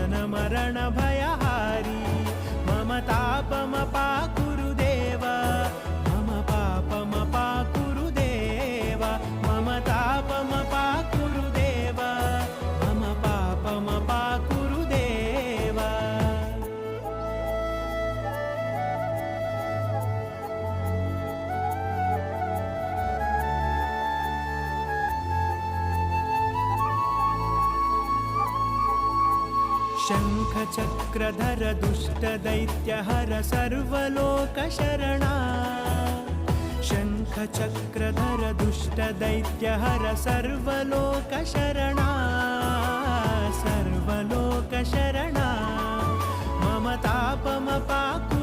जनमरणभयहारी मम तापमपाकुरु देव मम पापमपाकुरु देव मम तापमपाकुरु देव मम पापमपाकुरु देव। शङ्खचक्रधर दुष्टदैत्यहर सर्वलोकशरणा शङ्खचक्रधर दुष्टदैत्यहर सर्वलोकशरणा सर्वलोकशरणा मम तापमपाकुरु